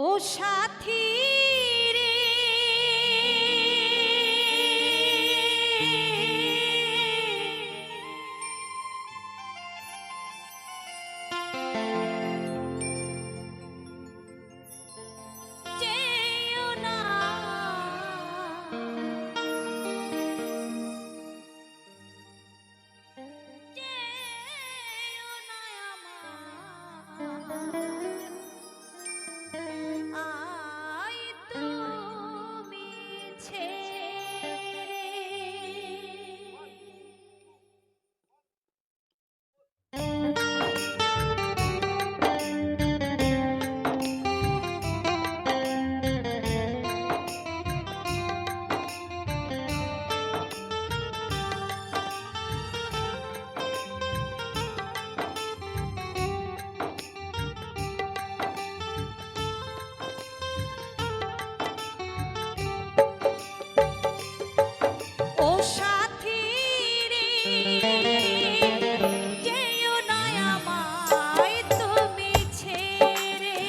ও সাথী রে যেও না যেও না আমার আই তুমি ছেড়ে ও সাথী রে যেও না আমায় তুমি ছেড়ে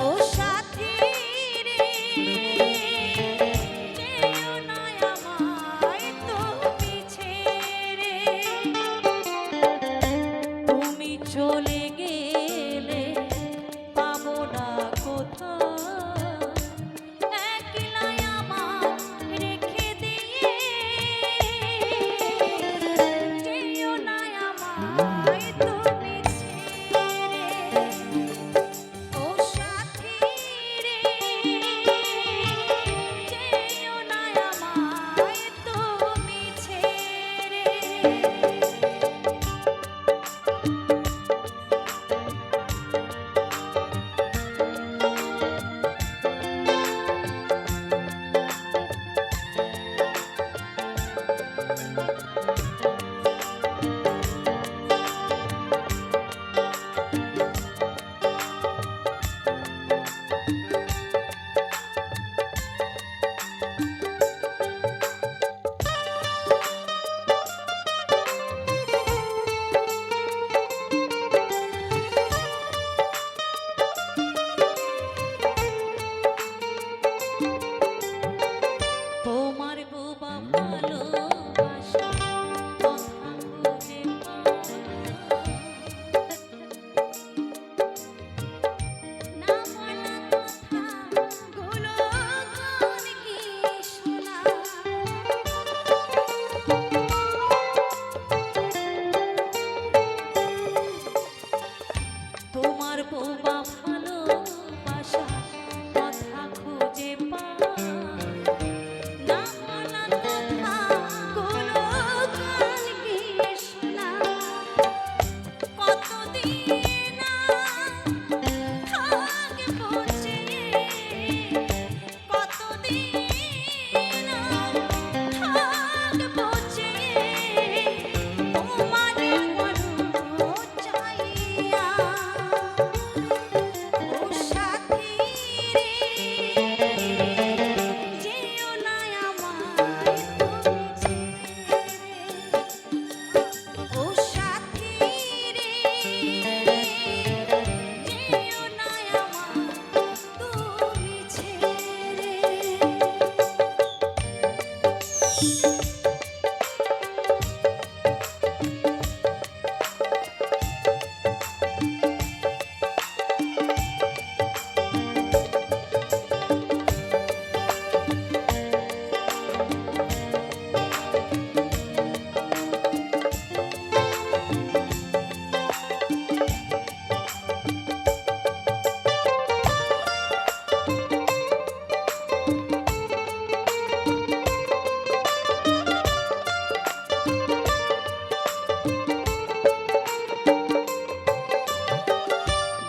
ও সাথী রে যেও না আমায় তুমি ছেড়ে তুমি চলে গেলে পাবো না কোথাও একলাই আমায় রেখে দিয়ে যেও না আমায় তুমি ছেড়ে ও সাথী রে যেও না আমায় তুমি ছেড়ে তোমার বোবা ভালোবাসা কথা খুঁজে না বলা কথাগুলো গান কি শোনা তোমার বোবা ভালোবাসা কথা খুঁজে পায় না বলা কথাগুলো গান গেয়ে শোনা কতদিন থাকবো যে কতদিন থাকবো যে তোমার মন চাইয়া ও সাথী রে যেও না আমায় তুমি ছেড়ে ও সাথী রে যেও না আমায় তুমি ছেড়ে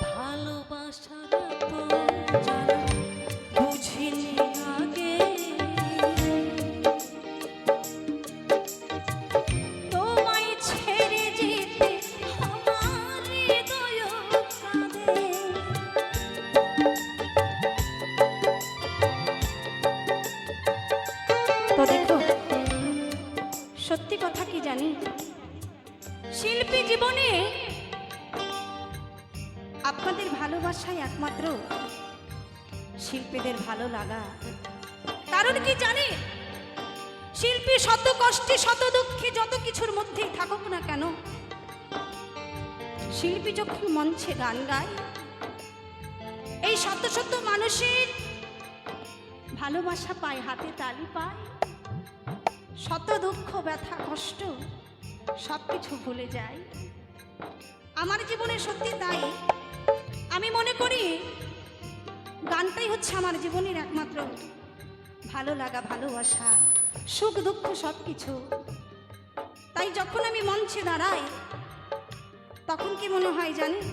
ভালোবাসার তো জানা বুঝিনি আগে তোমায় ছেড়ে যেতে আমার হৃদয় কাঁদে তো দেখো সত্যি কথা কি জানি শিল্পী জীবনে আপনাদের ভালোবাসা ভালোবাসাই একমাত্র শিল্পীদের ভালো লাগা। কারণ কি জানে, শিল্পী শত কষ্টে শত দুঃখে যত কিছুর মধ্যেই থাকুক না কেন, শিল্পী যখন মঞ্চে গান গায়, এই শত শত মানুষের ভালোবাসা পায়, হাতে তালি পায়, শত দুঃখ ব্যথা কষ্ট সব কিছু ভুলে যায়। আমার জীবনে সত্যি তাই। আমি মনে করি গানটাই হচ্ছে আমার জীবনের একমাত্র ভালো লাগা, ভালোবাসা, সুখ দুঃখ সব কিছু। তাই যখন আমি মঞ্চে দাঁড়াই তখন কি মনে হয় জানেন,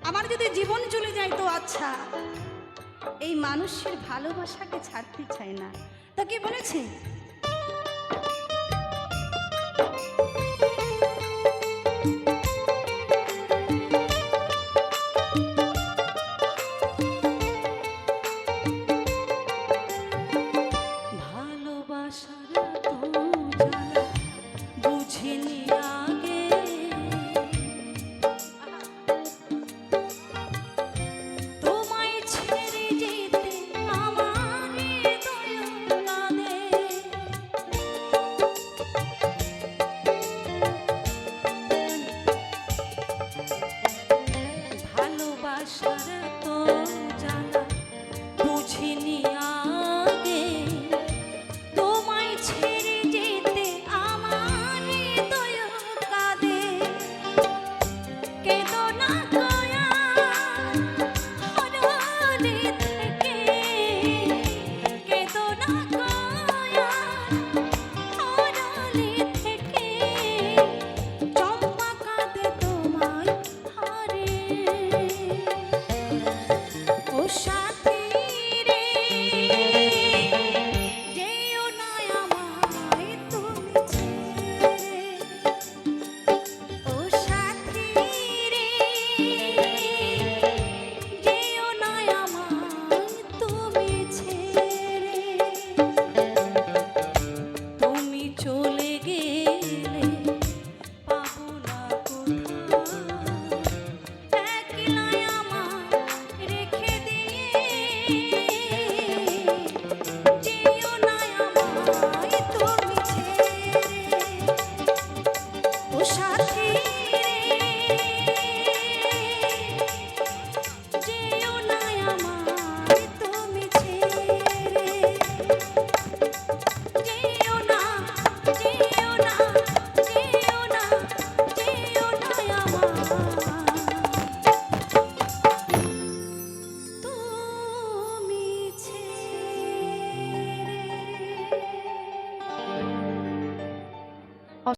আমার যদি জীবন চলে যায় তো আচ্ছা, এই মানুষের ভালোবাসাকে ছাড়তে চায় না। তো কি বলেছে, ভালোবাসার তো